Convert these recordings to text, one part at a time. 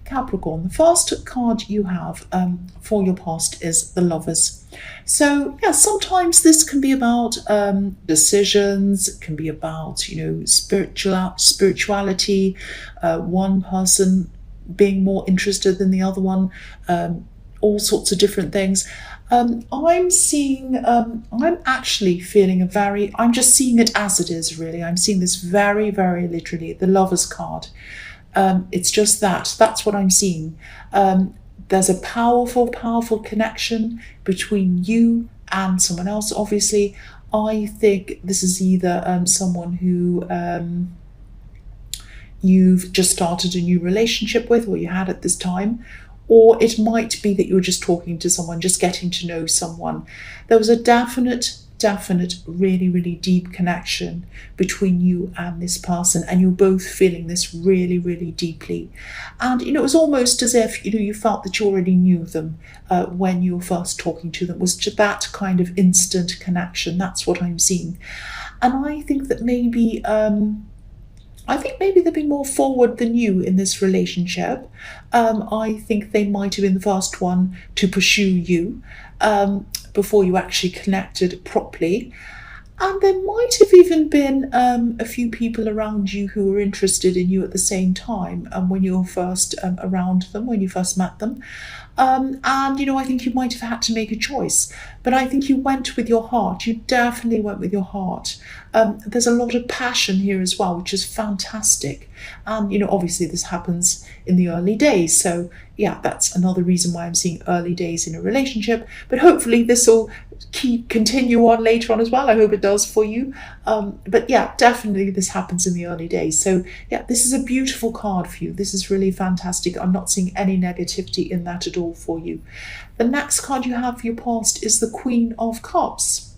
Capricorn, the first card you have for your past is the Lovers. So yeah, sometimes this can be about decisions. It can be about spirituality. One person being more interested than the other one. All sorts of different things. I'm seeing. I'm actually feeling I'm just seeing it as it is. Really, I'm seeing this very, very literally. The Lovers card. It's just that. That's what I'm seeing. There's a powerful, powerful connection between you and someone else. Obviously, I think this is either someone who you've just started a new relationship with, or you had at this time, or it might be that you're just talking to someone, just getting to know someone. There was a definite, really, really deep connection between you and this person, and you're both feeling this really, really deeply. And it was almost as if you felt that you already knew them when you were first talking to them. It was just that kind of instant connection. That's what I'm seeing. And I think that maybe they've been more forward than you in this relationship. I think they might have been the first one to pursue you before you actually connected properly. And there might have even been a few people around you who were interested in you at the same time when you were first around them, when you first met them. I think you might have had to make a choice, but I think you went with your heart. You definitely went with your heart. There's a lot of passion here as well, which is fantastic. And, obviously this happens in the early days. So yeah, that's another reason why I'm seeing early days in a relationship, but hopefully this will continue on later on as well. I hope it does for you. But yeah, definitely this happens in the early days. So yeah, this is a beautiful card for you. This is really fantastic. I'm not seeing any negativity in that at all for you. The next card you have for your past is the Queen of Cups.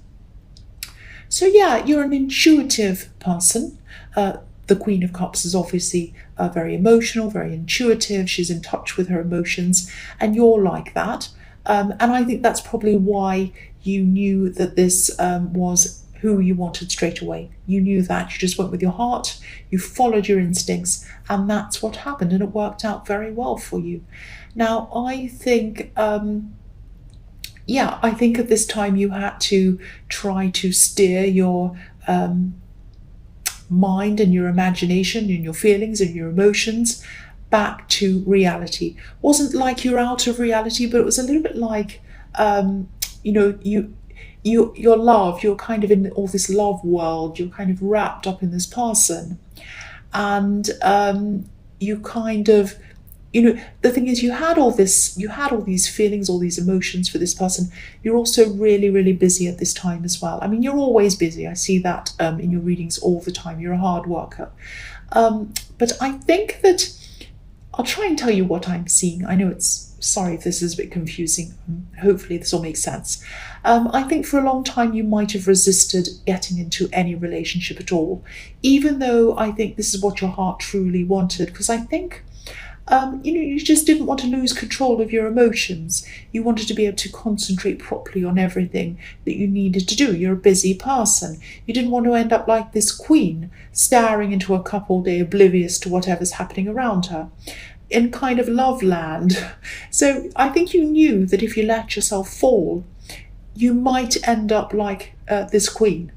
So yeah, you're an intuitive person. The Queen of Cups is obviously very emotional, very intuitive. She's in touch with her emotions, and you're like that. And I think that's probably why you knew that this was who you wanted straight away. You knew that. You just went with your heart, you followed your instincts, and that's what happened, and it worked out very well for you. Now, I think I think at this time you had to try to steer your mind and your imagination and your feelings and your emotions back to reality. Wasn't like you're out of reality, but it was a little bit like your love, you're kind of in all this love world, you're kind of wrapped up in this person, and you kind of the thing is, you had all these feelings, all these emotions for this person. You're also really, really busy at this time as well. I mean, you're always busy. I see that in your readings all the time. You're a hard worker. But I think that I'll try and tell you what I'm seeing. I know sorry if this is a bit confusing. Hopefully this will make sense. I think for a long time you might have resisted getting into any relationship at all, even though I think this is what your heart truly wanted, because I think you just didn't want to lose control of your emotions. You wanted to be able to concentrate properly on everything that you needed to do. You're a busy person. You didn't want to end up like this queen, staring into a cup all day, oblivious to whatever's happening around her, in kind of love land. So I think you knew that if you let yourself fall, you might end up like this queen,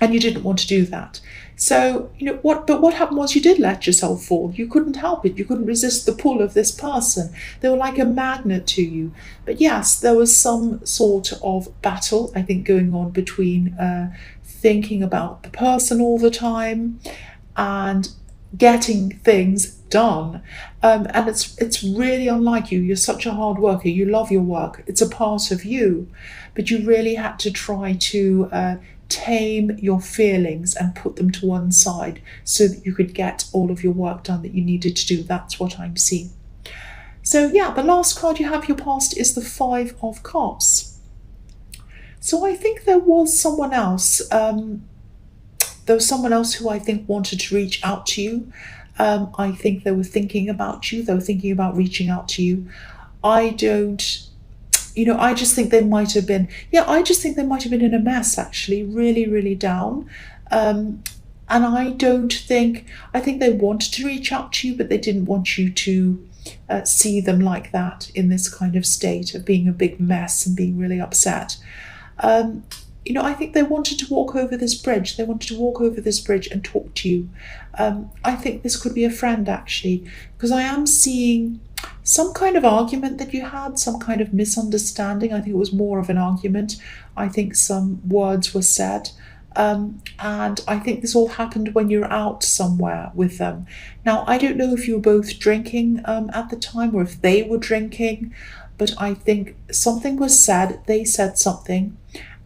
and you didn't want to do that. So, what happened was you did let yourself fall. You couldn't help it. You couldn't resist the pull of this person. They were like a magnet to you. But yes, there was some sort of battle, I think, going on between thinking about the person all the time and getting things done. And it's really unlike you. You're such a hard worker. You love your work. It's a part of you. But you really had to try to tame your feelings and put them to one side so that you could get all of your work done that you needed to do. That's what I'm seeing. So yeah, the last card you have your past is the Five of Cups. So I think there was someone else. There was someone else who I think wanted to reach out to you. I think they were thinking about you. They were thinking about reaching out to you. I just think they might have been, in a mess, actually, really, really down. And I think they wanted to reach out to you, but they didn't want you to see them like that, in this kind of state of being a big mess and being really upset. I think they wanted to walk over this bridge. They wanted to walk over this bridge and talk to you. I think this could be a friend, actually, because I am seeing some kind of argument that you had, some kind of misunderstanding. I think it was more of an argument. I think some words were said. And I think this all happened when you're out somewhere with them. Now, I don't know if you were both drinking at the time, or if they were drinking, but I think something was said. They said something,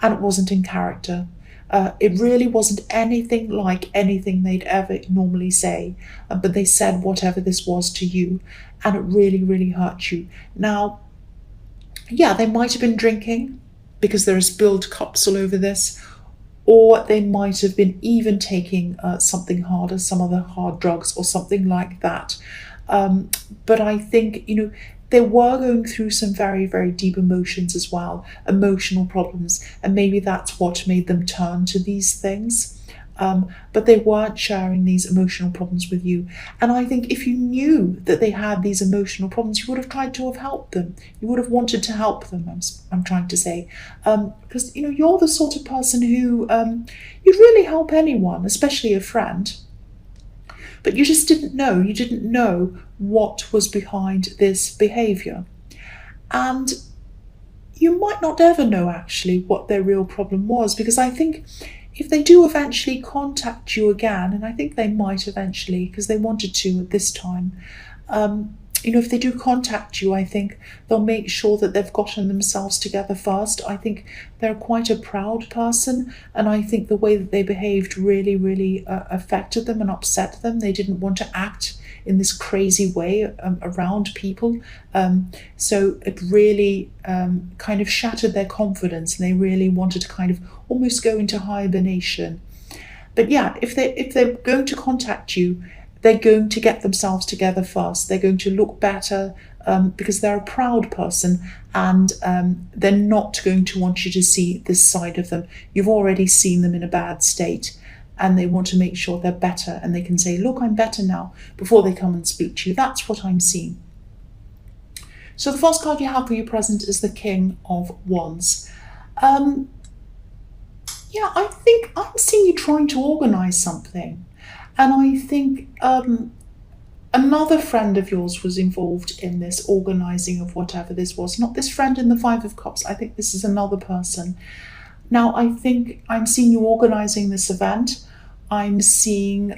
and it wasn't in character. It really wasn't anything like anything they'd ever normally say, but they said whatever this was to you, and it really, really hurt you. Now, yeah, they might have been drinking because there are spilled cups all over this, or they might have been even taking something harder, some other hard drugs or something like that. But I think, they were going through some very, very deep emotions as well, emotional problems, and maybe that's what made them turn to these things. But they weren't sharing these emotional problems with you. And I think if you knew that they had these emotional problems, you would have tried to have helped them. You would have wanted to help them, I'm trying to say. Because, you're the sort of person who you'd really help anyone, especially a friend. But you just didn't know. You didn't know what was behind this behaviour. And you might not ever know, actually, what their real problem was, because I think if they do eventually contact you again, and I think they might eventually, because they wanted to at this time, if they do contact you, I think they'll make sure that they've gotten themselves together first. I think they're quite a proud person, and I think the way that they behaved really, really affected them and upset them. They didn't want to act in this crazy way around people. So it really kind of shattered their confidence, and they really wanted to kind of almost go into hibernation. But yeah, if they're going to contact you, they're going to get themselves together first. They're going to look better because they're a proud person, and they're not going to want you to see this side of them. You've already seen them in a bad state, and they want to make sure they're better, and they can say, look, I'm better now, before they come and speak to you. That's what I'm seeing. So the first card you have for your present is the King of Wands. Yeah, I think I'm seeing you trying to organise something. And I think another friend of yours was involved in this organising of whatever this was. Not this friend in the Five of Cups. I think this is another person. Now, I think I'm seeing you organising this event. I'm seeing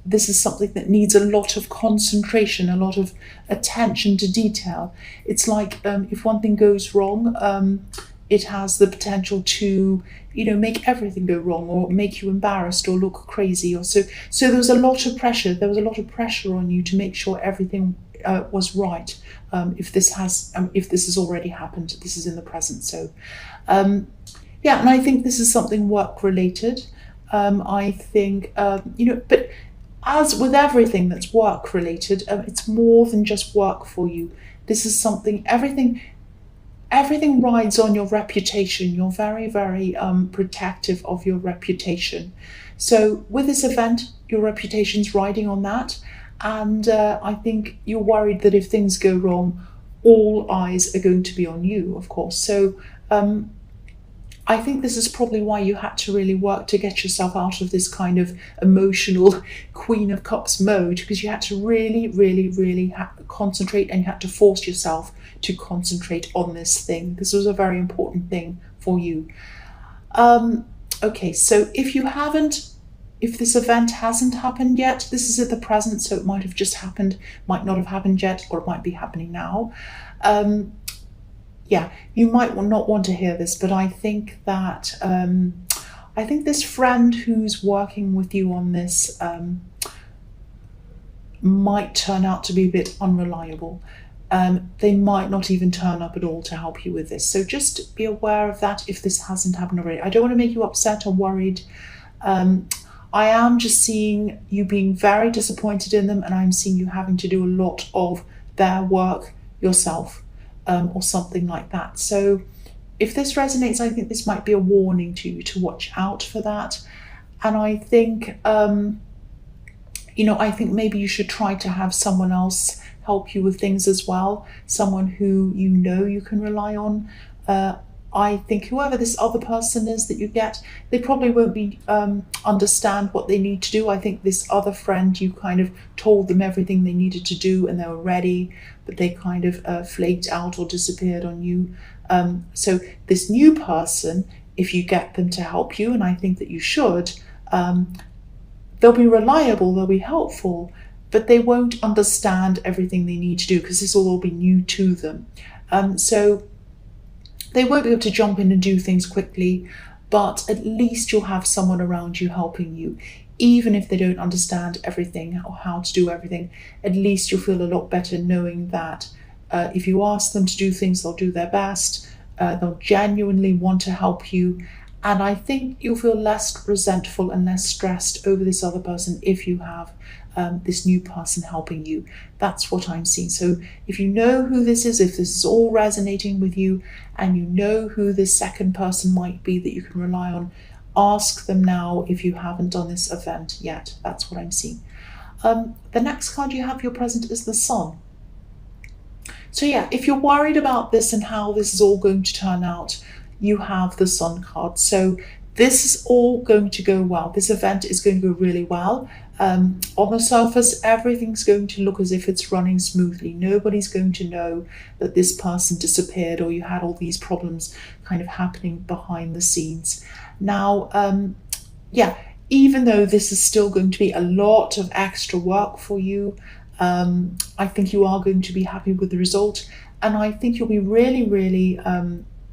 this is something that needs a lot of concentration, a lot of attention to detail. It's like if one thing goes wrong, it has the potential to, make everything go wrong, or make you embarrassed or look crazy. So there was a lot of pressure. There was a lot of pressure on you to make sure everything was right. If this has already happened, this is in the present. So, yeah, and I think this is something work related. I think, but as with everything that's work related, it's more than just work for you. This is something, everything rides on your reputation. You're very, very protective of your reputation. So with this event, your reputation's riding on that. And I think you're worried that if things go wrong, all eyes are going to be on you, of course. So I think this is probably why you had to really work to get yourself out of this kind of emotional Queen of Cups mode, because you had to really, really, really concentrate, and you had to force yourself to concentrate on this thing. This was a very important thing for you. Okay, so if this event hasn't happened yet, this is at the present, so it might have just happened, might not have happened yet, or it might be happening now. Yeah, you might not want to hear this, but I think that I think this friend who's working with you on this might turn out to be a bit unreliable. They might not even turn up at all to help you with this. So just be aware of that if this hasn't happened already. I don't want to make you upset or worried. I am just seeing you being very disappointed in them, and I'm seeing you having to do a lot of their work yourself. Or something like that. So if this resonates, I think this might be a warning to you to watch out for that. And I think, I think maybe you should try to have someone else help you with things as well, someone who you know you can rely on. I think whoever this other person is that you get, they probably won't be understand what they need to do. I think this other friend, you kind of told them everything they needed to do and they were ready, but they kind of flaked out or disappeared on you. So this new person, if you get them to help you, and I think that you should, they'll be reliable, they'll be helpful, but they won't understand everything they need to do because this will all be new to them. So they won't be able to jump in and do things quickly, but at least you'll have someone around you helping you. Even if they don't understand everything or how to do everything, at least you'll feel a lot better knowing that if you ask them to do things, they'll do their best. They'll genuinely want to help you. And I think you'll feel less resentful and less stressed over this other person if you have this new person helping you. That's what I'm seeing. So if you know who this is, if this is all resonating with you, and you know who this second person might be that you can rely on, ask them now if you haven't done this event yet. That's what I'm seeing. The next card you have for your present is the Sun. So yeah, if you're worried about this and how this is all going to turn out, you have the Sun card. So this is all going to go well. This event is going to go really well. On the surface, everything's going to look as if it's running smoothly. Nobody's going to know that this person disappeared or you had all these problems kind of happening behind the scenes. Now, yeah, even though this is still going to be a lot of extra work for you, I think you are going to be happy with the result. And I think you'll be really, really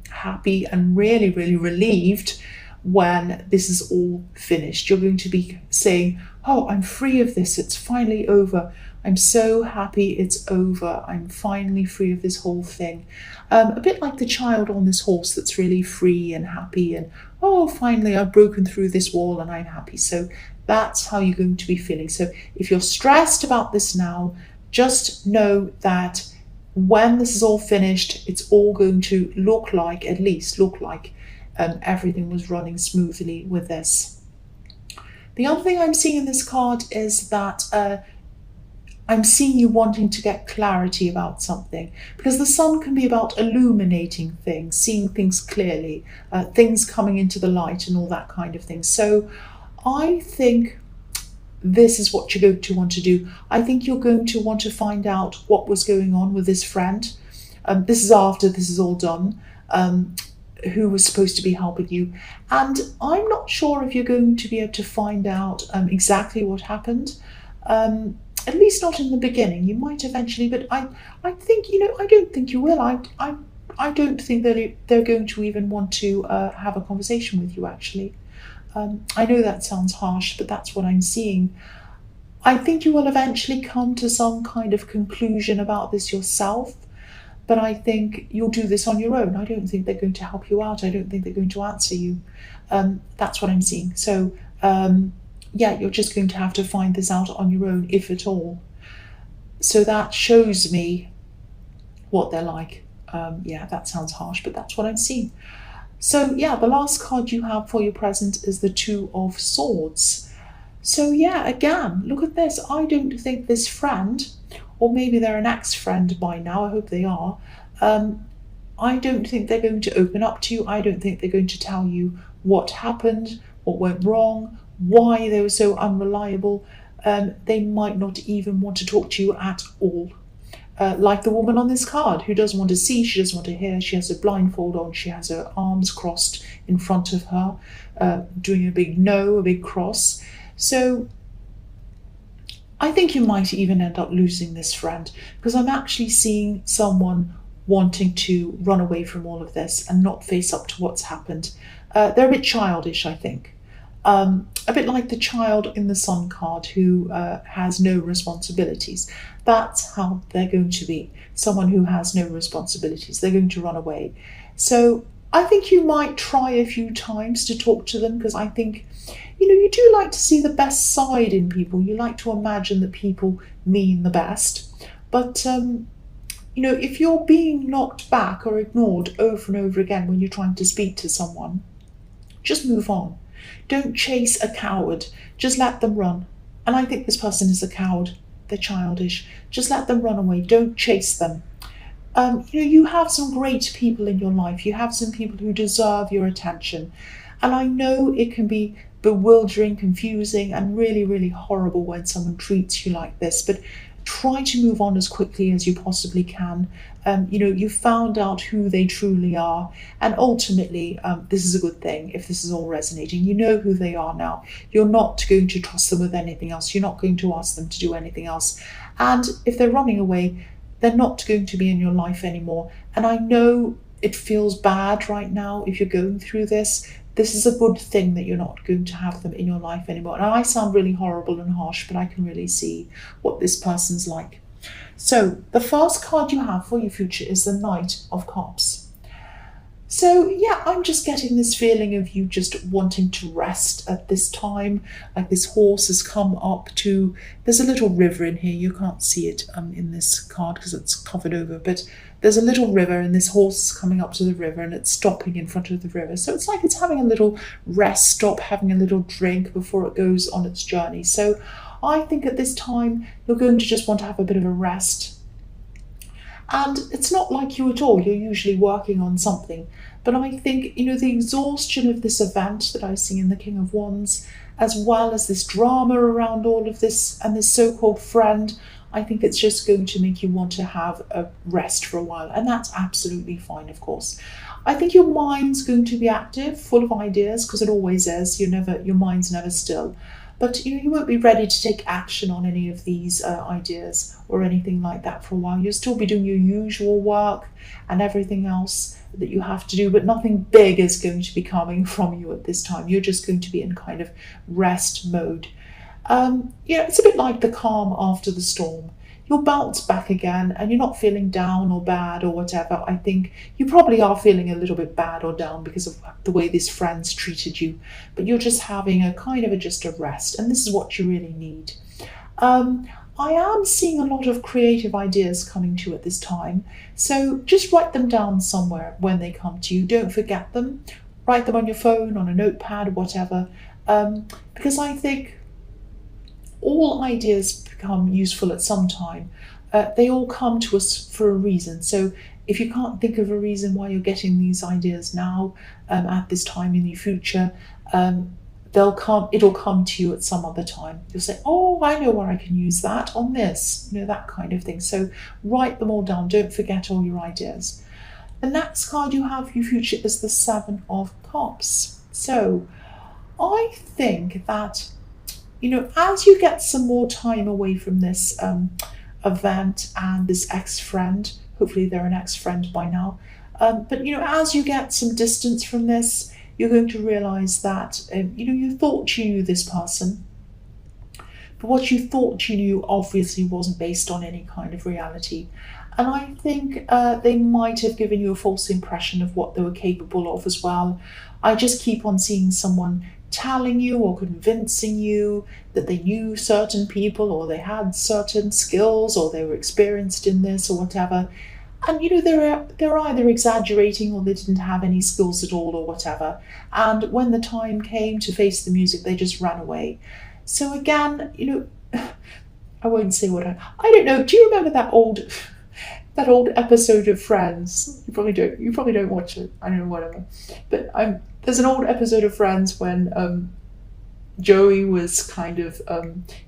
happy and really, really relieved when this is all finished. You're going to be saying, oh, I'm free of this. It's finally over. I'm so happy it's over. I'm finally free of this whole thing. A bit like the child on this horse that's really free and happy and, oh, finally I've broken through this wall and I'm happy. So that's how you're going to be feeling. So if you're stressed about this now, just know that when this is all finished, it's all going to look like, at least look like, everything was running smoothly with this. The other thing I'm seeing in this card is that I'm seeing you wanting to get clarity about something, because the Sun can be about illuminating things, seeing things clearly, things coming into the light and all that kind of thing. So I think this is what you're going to want to do. I think you're going to want to find out what was going on with this friend. This is after this is all done. Who was supposed to be helping you. And I'm not sure if you're going to be able to find out exactly what happened. At least not in the beginning. You might eventually, but I think, I don't think you will. I don't think that they're going to even want to have a conversation with you, actually. I know that sounds harsh, but that's what I'm seeing. I think you will eventually come to some kind of conclusion about this yourself, but I think you'll do this on your own. I don't think they're going to help you out. I don't think they're going to answer you. That's what I'm seeing. So, yeah, you're just going to have to find this out on your own, if at all. So that shows me what they're like. Yeah, that sounds harsh, but that's what I'm seeing. So yeah, the last card you have for your present is the Two of Swords. So yeah, again, look at this. I don't think this friend, or maybe they're an ex-friend by now, I hope they are, I don't think they're going to open up to you. I don't think they're going to tell you what happened, what went wrong, why they were so unreliable. They might not even want to talk to you at all. Like the woman on this card who doesn't want to see, she doesn't want to hear, she has a blindfold on, she has her arms crossed in front of her, doing a big no, a big cross. So I think you might even end up losing this friend, because I'm actually seeing someone wanting to run away from all of this and not face up to what's happened. They're a bit childish, I think. A bit like the child in the Sun card who has no responsibilities. That's how they're going to be. Someone who has no responsibilities. They're going to run away. So I think you might try a few times to talk to them, because I think, you do like to see the best side in people. You like to imagine that people mean the best. But, if you're being knocked back or ignored over and over again when you're trying to speak to someone, just move on. Don't chase a coward. Just let them run. And I think this person is a coward. they're childish. Just let them run away. Don't chase them. You have some great people in your life. You have some people who deserve your attention. And I know it can be bewildering, confusing, and really, really horrible when someone treats you like this, but try to move on as quickly as you possibly can. You found out who they truly are, and ultimately, this is a good thing if this is all resonating. You know who they are now. You're not going to trust them with anything else. You're not going to ask them to do anything else. And if they're running away, they're not going to be in your life anymore. And I know it feels bad right now if you're going through this. This is a good thing that you're not going to have them in your life anymore. And I sound really horrible and harsh, but I can really see what this person's like. So the first card you have for your future is the Knight of Cups. So yeah, I'm just getting this feeling of you just wanting to rest at this time. Like this horse has come up to, there's a little river in here. You can't see it in this card because it's covered over, but there's a little river and this horse is coming up to the river and it's stopping in front of the river. So it's like it's having a little rest stop, having a little drink before it goes on its journey. So I think at this time, you're going to just want to have a bit of a rest. And it's not like you at all. You're usually working on something. But I think, the exhaustion of this event that I see in the King of Wands, as well as this drama around all of this and this so-called friend, I think it's just going to make you want to have a rest for a while. And that's absolutely fine, of course. I think your mind's going to be active, full of ideas, because it always is. Your mind's never still. But you won't be ready to take action on any of these ideas or anything like that for a while. You'll still be doing your usual work and everything else that you have to do, but nothing big is going to be coming from you at this time. You're just going to be in kind of rest mode. It's a bit like the calm after the storm. You'll bounce back again and you're not feeling down or bad or whatever. I think you probably are feeling a little bit bad or down because of the way these friends treated you, but you're just having a kind of just a rest, and this is what you really need. I am seeing a lot of creative ideas coming to you at this time, so just write them down somewhere when they come to you. Don't forget them. Write them on your phone, on a notepad, or whatever, because I think all ideas become useful at some time. They all come to us for a reason. So if you can't think of a reason why you're getting these ideas now, at this time in the future, it'll come to you at some other time. You'll say, oh, I know where I can use that on this, that kind of thing. So write them all down. Don't forget all your ideas. The next card you have for your future is the Seven of Cups. So I think that as you get some more time away from this event and this ex-friend, hopefully they're an ex-friend by now, but as you get some distance from this, you're going to realize that, you thought you knew this person, but what you thought you knew obviously wasn't based on any kind of reality. And I think they might have given you a false impression of what they were capable of as well. I just keep on seeing someone telling you or convincing you that they knew certain people or they had certain skills or they were experienced in this or whatever. And they're either exaggerating or they didn't have any skills at all or whatever. And when the time came to face the music, they just ran away. So again, I won't say what I don't know. Do you remember that old episode of Friends? You probably don't watch it. I don't know, whatever. But there's an old episode of Friends when Joey was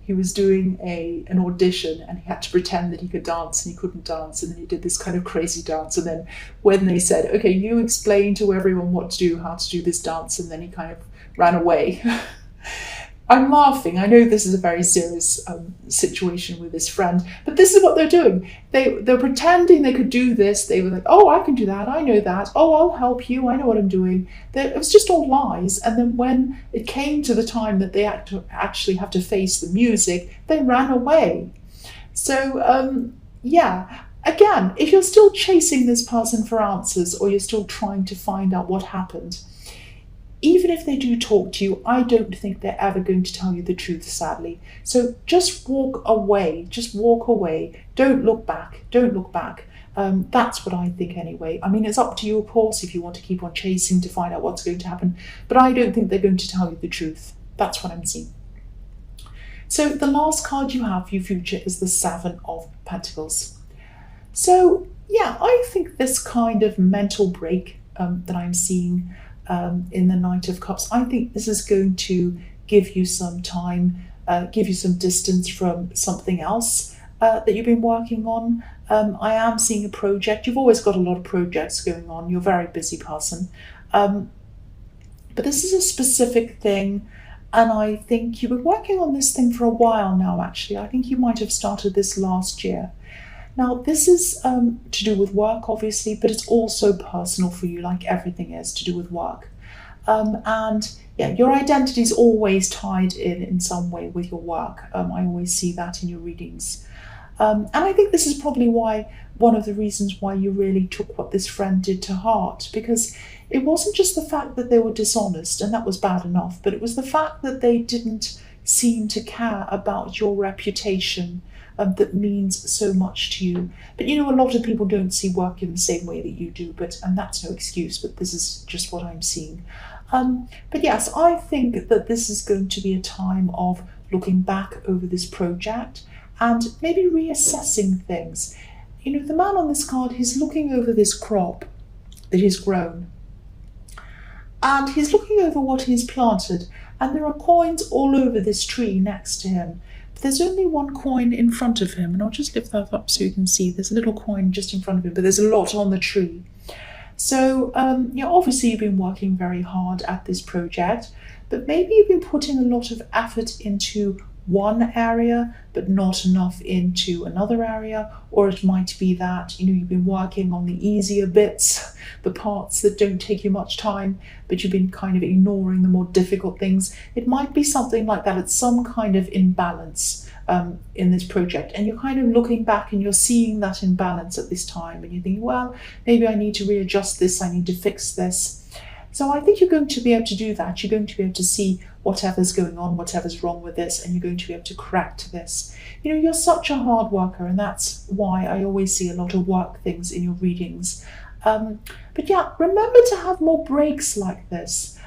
he was doing an audition and he had to pretend that he could dance and he couldn't dance, and then he did this kind of crazy dance, and then when they said, okay, you explain to everyone what to do, how to do this dance, and then he kind of ran away. I'm laughing. I know this is a very serious situation with this friend, but this is what they're doing. They're pretending they could do this. They were like, oh, I can do that. I know that. Oh, I'll help you. I know what I'm doing. It was just all lies. And then when it came to the time that they actually have to face the music, they ran away. So, again, if you're still chasing this person for answers or you're still trying to find out what happened, even if they do talk to you, I don't think they're ever going to tell you the truth, sadly. So just walk away. Just walk away. Don't look back. Don't look back. That's what I think anyway. I mean, it's up to you, of course, if you want to keep on chasing to find out what's going to happen. But I don't think they're going to tell you the truth. That's what I'm seeing. So the last card you have for your future is the Seven of Pentacles. So yeah, I think this kind of mental break that I'm seeing in the Knight of Cups, I think this is going to give you some time, give you some distance from something else that you've been working on. I am seeing a project. You've always got a lot of projects going on. You're a very busy person. But this is a specific thing, and I think you've been working on this thing for a while now, actually. I think you might have started this last year. Now, this is to do with work, obviously, but it's also personal for you, like everything is to do with work. And yeah, your identity is always tied in some way with your work. I always see that in your readings. And I think this is probably one of the reasons why you really took what this friend did to heart, because it wasn't just the fact that they were dishonest, and that was bad enough, but it was the fact that they didn't seem to care about your reputation that means so much to you. But you know, a lot of people don't see work in the same way that you do, and that's no excuse, but this is just what I'm seeing. But yes, I think that this is going to be a time of looking back over this project and maybe reassessing things. You know, the man on this card, he's looking over this crop that he's grown, and he's looking over what he's planted, and there are coins all over this tree next to him. But there's only one coin in front of him, and I'll just lift that up so you can see. There's a little coin just in front of him, but there's a lot on the tree. So, obviously you've been working very hard at this project, but maybe you've been putting a lot of effort into one area, but not enough into another area. Or it might be that, you've been working on the easier bits, the parts that don't take you much time, but you've been kind of ignoring the more difficult things. It might be something like that. It's some kind of imbalance in this project, and you're kind of looking back and you're seeing that imbalance at this time, and you think, well, maybe I need to readjust this, I need to fix this. So I think you're going to be able to do that. You're going to be able to see whatever's going on, whatever's wrong with this, and you're going to be able to correct this. You're such a hard worker, and that's why I always see a lot of work things in your readings. But yeah, remember to have more breaks like this,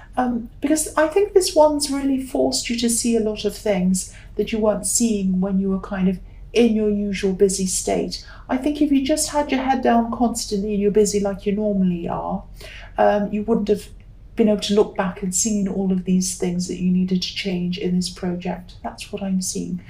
because I think this one's really forced you to see a lot of things that you weren't seeing when you were kind of in your usual busy state. I think if you just had your head down constantly and you're busy like you normally are, you wouldn't have been able to look back and seen all of these things that you needed to change in this project. That's what I'm seeing.